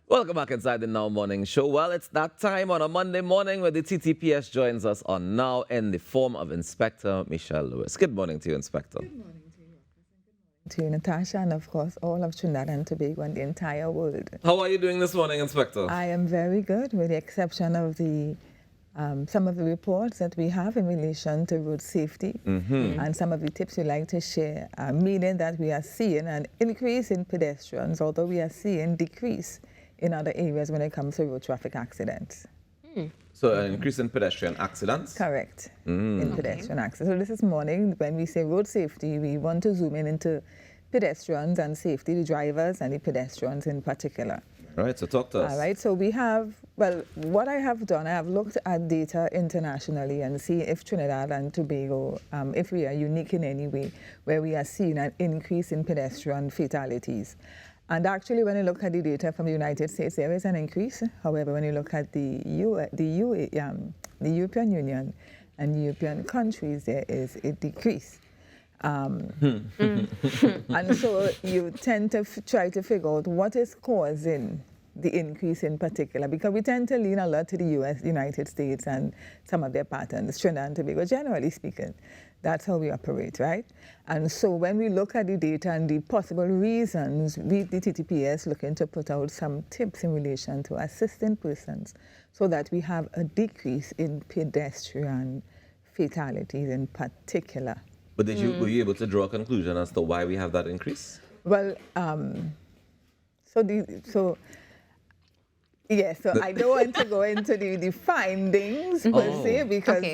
Welcome back inside the Now Morning Show. Well, it's that time on a Monday morning where the TTPS joins us on Now in the form of Inspector Michelle Lewis. Good morning to you, Inspector. Good morning to you, Natasha, and of course all of Trinidad and Tobago and the entire world. How are you doing this morning, Inspector? I am very good, with the exception of the some of the reports that we have in relation to road safety and some of the tips we'd like to share, meaning that we are seeing an increase in pedestrians, although we are seeing decrease in other areas when it comes to road traffic accidents. So an increase in pedestrian accidents? Correct, in pedestrian accidents. So this morning, when we say road safety, we want to zoom in into pedestrians and safety, the drivers and the pedestrians in particular. All right, so talk to us. All right, so we have, well, what I have done, I have looked at data internationally and see if Trinidad and Tobago, if we are unique in any way, where we are seeing an increase in pedestrian fatalities. And actually, when you look at the data from the United States, there is an increase. However, when you look at the European Union and European countries, there is a decrease. And so you tend to try to figure out what is causing the increase in particular, because we tend to lean a lot to the United States and some of their patterns, Trinidad and Tobago, generally speaking. That's how we operate, right? And so when we look at the data and the possible reasons, we, the TTPS, looking to put out some tips in relation to assisting persons so that we have a decrease in pedestrian fatalities in particular. But were you able to draw a conclusion as to why we have that increase? Well, so I don't want to go into the findings per se, because,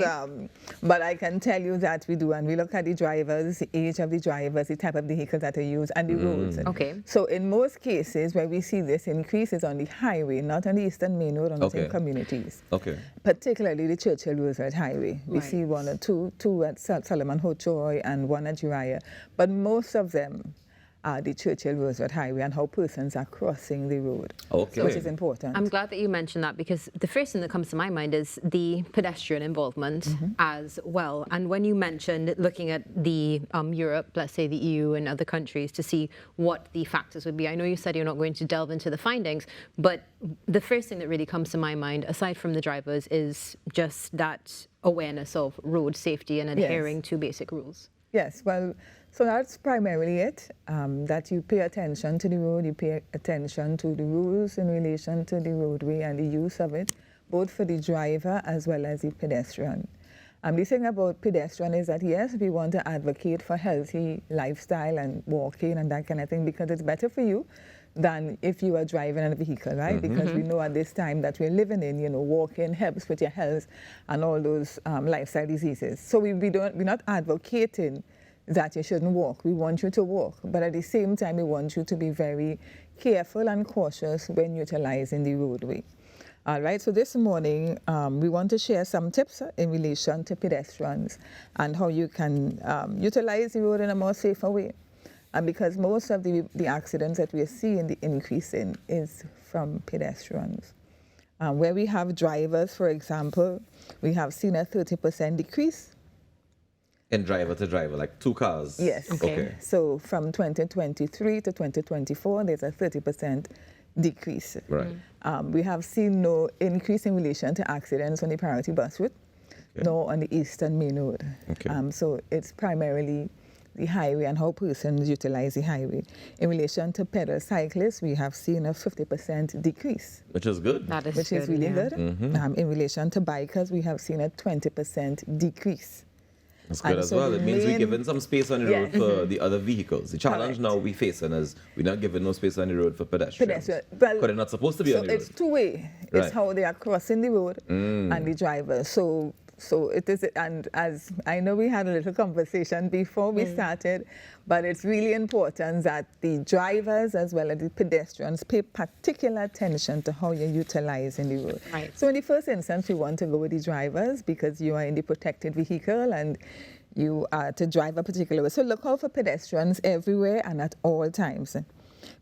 but I can tell you that we do, and we look at the drivers, the age of the drivers, the type of vehicles that are used, and the roads. Okay. So in most cases where we see this increase is on the highway, not on the Eastern Main Road, or not in communities. Okay. Particularly the Churchill Roosevelt Highway. We see one or two at Solomon Hochoy and one at Uriah, but most of them are the Churchill Roosevelt Highway and how persons are crossing the road, which is important. I'm glad that you mentioned that, because the first thing that comes to my mind is the pedestrian involvement as well. And when you mentioned looking at the Europe, let's say the EU and other countries, to see what the factors would be, I know you said you're not going to delve into the findings, but the first thing that really comes to my mind, aside from the drivers, is just that awareness of road safety and adhering to basic rules. Yes, well, so that's primarily it, that you pay attention to the road, you pay attention to the rules in relation to the roadway and the use of it, both for the driver as well as the pedestrian. The thing about pedestrian is that, yes, we want to advocate for healthy lifestyle and walking and that kind of thing, because it's better for you than if you are driving a vehicle, right? Because we know at this time that we're living in, walking helps with your health and all those lifestyle diseases. So we're not advocating that you shouldn't walk. We want you to walk, but at the same time, we want you to be very careful and cautious when utilizing the roadway. All right, so this morning, we want to share some tips in relation to pedestrians and how you can utilize the road in a more safer way. And because most of the accidents that we are seeing the increase in is from pedestrians. Where we have drivers, for example, we have seen a 30% decrease. In driver to driver, like two cars? Yes. Okay. So from 2023 to 2024, there's a 30% decrease. Right. We have seen no increase in relation to accidents on the priority bus route, nor on the Eastern Main Road. Okay. So it's primarily the highway and how persons utilize the highway. In relation to pedal cyclists, we have seen a 50% decrease. Which is good. That is which is really good. In relation to bikers, we have seen a 20% decrease. That's good as well. It means we're giving some space on the road for the other vehicles. The challenge now we're facing is we're not giving no space on the road for pedestrians. Well, because they're not supposed to be on the road. So it's two-way. It's how they are crossing the road and the drivers. So it is, and as I know we had a little conversation before we started, but it's really important that the drivers as well as the pedestrians pay particular attention to how you're utilizing the road. Right. So in the first instance, we want to go with the drivers because you are in the protected vehicle and you are to drive a particular way. So look out for pedestrians everywhere and at all times.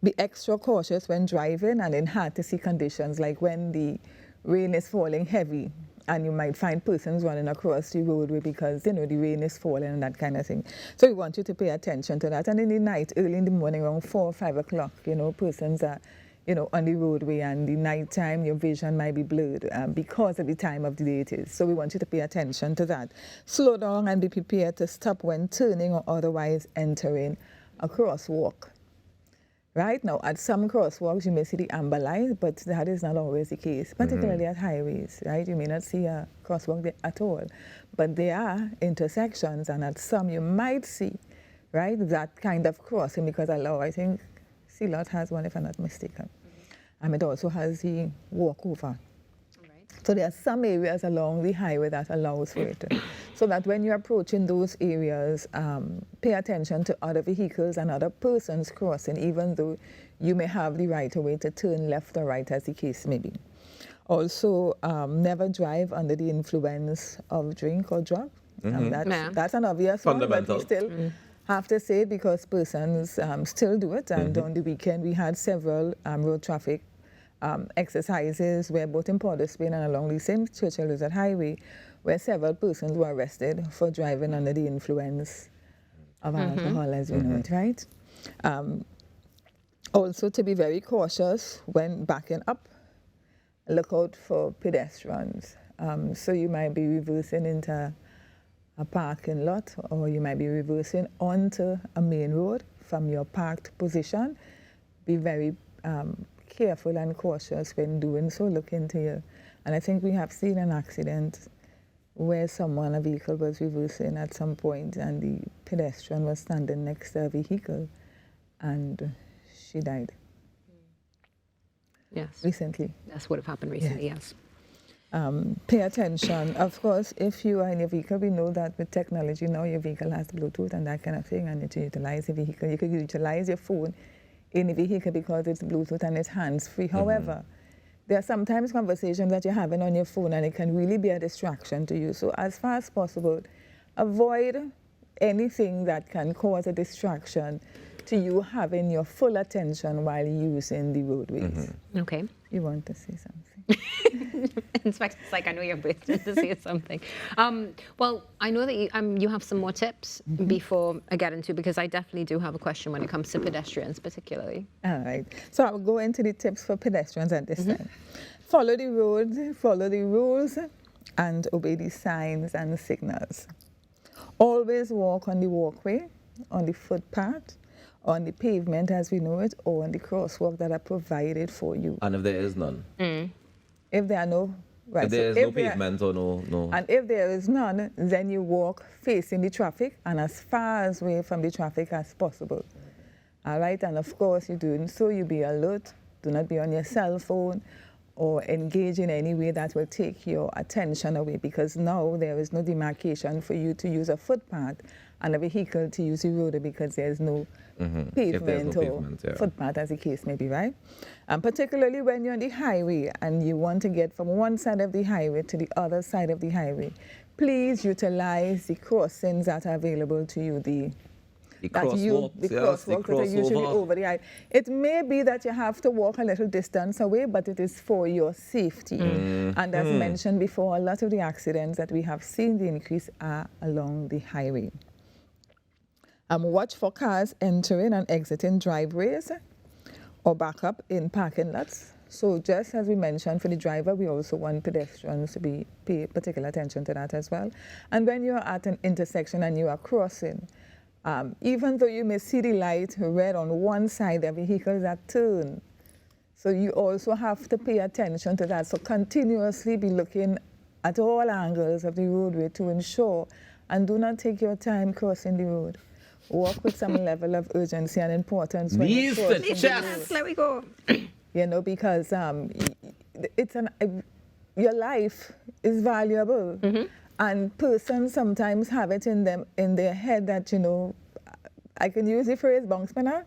Be extra cautious when driving and in hard-to-see conditions, like when the rain is falling heavy. And you might find persons running across the roadway because, the rain is falling and that kind of thing. So we want you to pay attention to that. And in the night, early in the morning, around 4 or 5 o'clock, persons are on the roadway, and the nighttime your vision might be blurred because of the time of the day it is. So we want you to pay attention to that. Slow down and be prepared to stop when turning or otherwise entering a crosswalk. Right now, at some crosswalks, you may see the amber light, but that is not always the case, particularly at highways, right? You may not see a crosswalk there at all, but there are intersections, and at some you might see, right, that kind of crossing, because I think Lot has one, if I'm not mistaken. It also has the walkover. So there are some areas along the highway that allows for it. So that when you're approaching those areas, pay attention to other vehicles and other persons crossing, even though you may have the right of way to turn left or right, as the case may be. Also, never drive under the influence of drink or drug. That's an obvious one, but we still have to say it because persons still do it. And on the weekend, we had several road traffic exercises where both in Port of Spain and along the St. Churchill-Lizard Highway, where several persons were arrested for driving under the influence of alcohol, as we know it, right? Also, to be very cautious when backing up, look out for pedestrians. So you might be reversing into a parking lot, or you might be reversing onto a main road from your parked position. Be very careful and cautious when doing so. Look into you. And I think we have seen an accident where a vehicle was reversing at some point, and the pedestrian was standing next to a vehicle, and she died. Yes. Recently. That's what happened recently, yes. Pay attention. Of course, if you are in your vehicle, we know that with technology now, your vehicle has Bluetooth and that kind of thing, and you utilize the vehicle. You could utilize your phone in the vehicle because it's Bluetooth and it's hands-free. However, there are sometimes conversations that you're having on your phone, and it can really be a distraction to you. So as far as possible, avoid anything that can cause a distraction to you having your full attention while using the roadways. Okay. You want to say something? In fact, it's like I know you're waiting to say something. Well, I know that you have some more tips before I get into, because I definitely do have a question when it comes to pedestrians particularly. All right. So I'll go into the tips for pedestrians at this time. Follow the road, follow the rules, and obey the signs and signals. Always walk on the walkway, on the footpath, on the pavement as we know it, or on the crosswalk that are provided for you. And if there is none? If there are no... Right, if there is no pavement or no... And if there is none, then you walk facing the traffic and as far away from the traffic as possible. All right, and of course, you're doing so, you be alert. Do not be on your cell phone or engage in any way that will take your attention away, because now there is no demarcation for you to use a footpath and a vehicle to use the road, because there's no pavement or footpath, as the case may be, right? And particularly when you're on the highway and you want to get from one side of the highway to the other side of the highway, please utilize the crossings that are available to you, the crosswalks that are usually over the highway. It may be that you have to walk a little distance away, but it is for your safety. And as mentioned before, a lot of the accidents that we have seen the increase are along the highway. Watch for cars entering and exiting driveways or back up in parking lots. So just as we mentioned for the driver, we also want pedestrians to pay particular attention to that as well. And when you're at an intersection and you are crossing, even though you may see the light red on one side, there are vehicles that turn. So you also have to pay attention to that. So continuously be looking at all angles of the roadway to ensure, and do not take your time crossing the road. Walk with some level of urgency and importance. Knees to chest. Let me go. You know, because your life is valuable. And persons sometimes have it in their head that, you know, I can use the phrase bong spinner.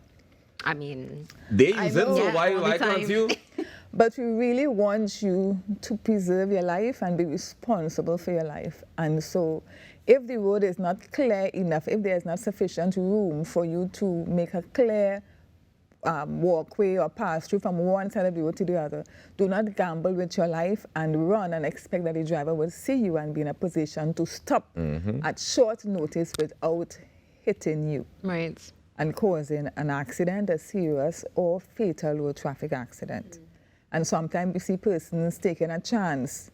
I mean, they use it, so why can't you? But we really want you to preserve your life and be responsible for your life. And so if the road is not clear enough, if there is not sufficient room for you to make a clear walkway or pass through from one side of the road to the other, do not gamble with your life and run and expect that the driver will see you and be in a position to stop at short notice without hitting you. Right. and causing an accident, a serious or fatal road traffic accident. And sometimes you see persons taking a chance,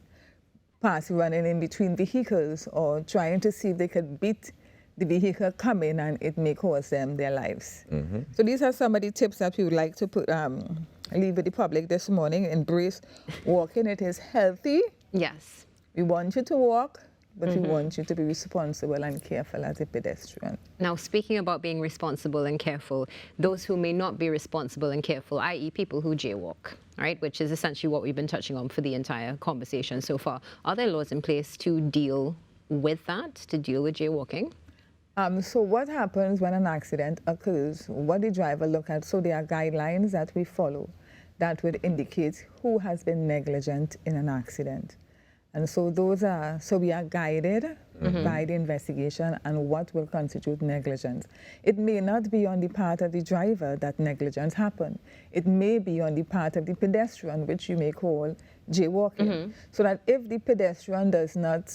running in between vehicles or trying to see if they could beat the vehicle coming, and it may cause them their lives. So these are some of the tips that we would like to leave with the public this morning. Embrace walking. It is healthy. Yes. We want you to walk, but we want you to be responsible and careful as a pedestrian. Now, speaking about being responsible and careful, those who may not be responsible and careful, i.e. people who jaywalk, right, which is essentially what we've been touching on for the entire conversation so far. Are there laws in place to deal with that, to deal with jaywalking? So what happens when an accident occurs, what the driver look at, so there are guidelines that we follow that would indicate who has been negligent in an accident. And so we are guided by the investigation and what will constitute negligence. It may not be on the part of the driver that negligence happened. It may be on the part of the pedestrian, which you may call jaywalking. So that if the pedestrian does not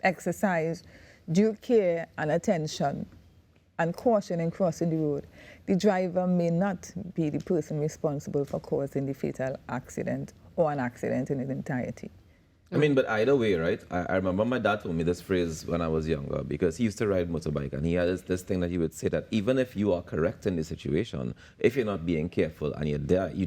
exercise due care and attention and caution in crossing the road, the driver may not be the person responsible for causing the fatal accident or an accident in its entirety. I mean, but either way, right? I remember my dad told me this phrase when I was younger, because he used to ride motorbike, and he had this thing that he would say that even if you are correct in the situation, if you're not being careful and you die, you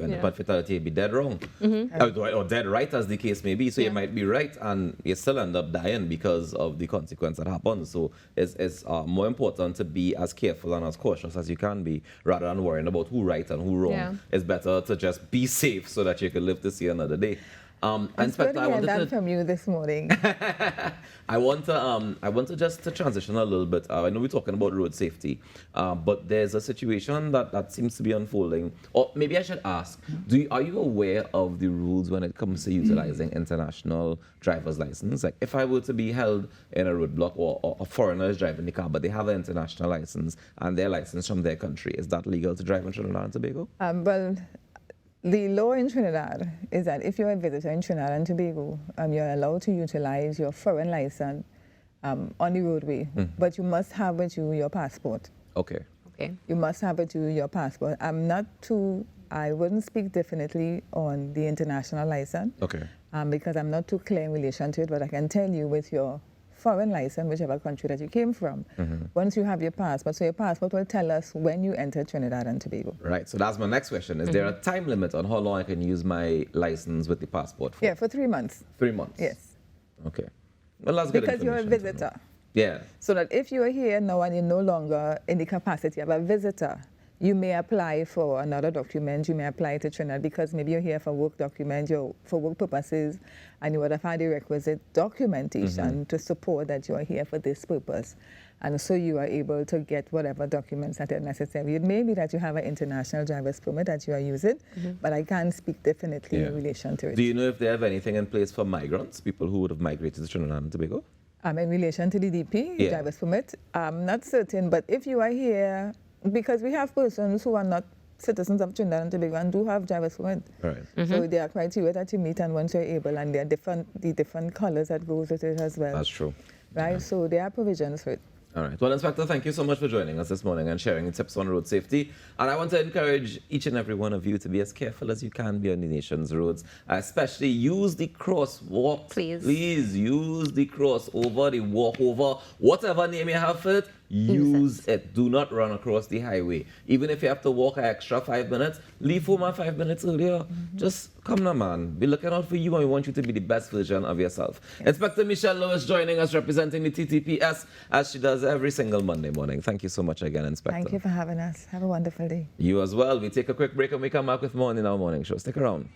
end up at fatality, you'd be dead wrong. Or dead right, as the case may be. So you might be right and you still end up dying because of the consequence that happens. So it's more important to be as careful and as cautious as you can be, rather than worrying about who right and who wrong. Yeah. It's better to just be safe so that you can live to see another day. Inspector, I wanted that from you this morning. I want to just to transition a little bit. I know we're talking about road safety, but there's a situation that seems to be unfolding. Or maybe I should ask: are you aware of the rules when it comes to utilizing international driver's license? Like, if I were to be held in a roadblock, or a foreigner is driving the car, but they have an international license and their license from their country, is that legal to drive in Trinidad and Tobago? Well, the law in Trinidad is that if you're a visitor in Trinidad and Tobago, you're allowed to utilize your foreign license on the roadway, but you must have with you your passport. Okay. You must have with you your passport. I wouldn't speak definitely on the international license. Okay. Because I'm not too clear in relation to it, but I can tell you with your foreign license, whichever country that you came from, once you have your passport, so your passport will tell us when you enter Trinidad and Tobago. Right, so that's my next question. Is there a time limit on how long I can use my license with the passport for? Yeah, for 3 months. 3 months? Yes. Okay. Well, that's good because you're a visitor. Yeah. So that if you're here now and you're no longer in the capacity of a visitor, you may apply for another document. You may apply to Trinidad because maybe you're here for work document, for work purposes, and you would have had the requisite documentation to support that you're here for this purpose. And so you are able to get whatever documents that are necessary. It may be that you have an international driver's permit that you are using, but I can't speak definitely in relation to it. Do you know if they have anything in place for migrants, people who would have migrated to Trinidad and Tobago? In relation to the DP, driver's permit, I'm not certain, but if you are here, because we have persons who are not citizens of Trinidad and Tobago and do have driver's permit. Right. So there are criteria that you meet, and once you're able, and there are the different colors that goes with it as well. That's true. Right, so there are provisions for it. All right. Well, Inspector, thank you so much for joining us this morning and sharing tips on road safety. And I want to encourage each and every one of you to be as careful as you can be on the nation's roads, especially use the crosswalk. Please use the crossover, the walkover, whatever name you have for it. Use it. Do not run across the highway. Even if you have to walk an extra 5 minutes, leave home 5 minutes earlier. Just come now, man. We're looking out for you, and we want you to be the best version of yourself. Yes. Inspector Michelle Lewis joining us, representing the TTPS, as she does every single Monday morning. Thank you so much again, Inspector. Thank you for having us. Have a wonderful day. You as well. We take a quick break and we come back with more in our morning show. Stick around.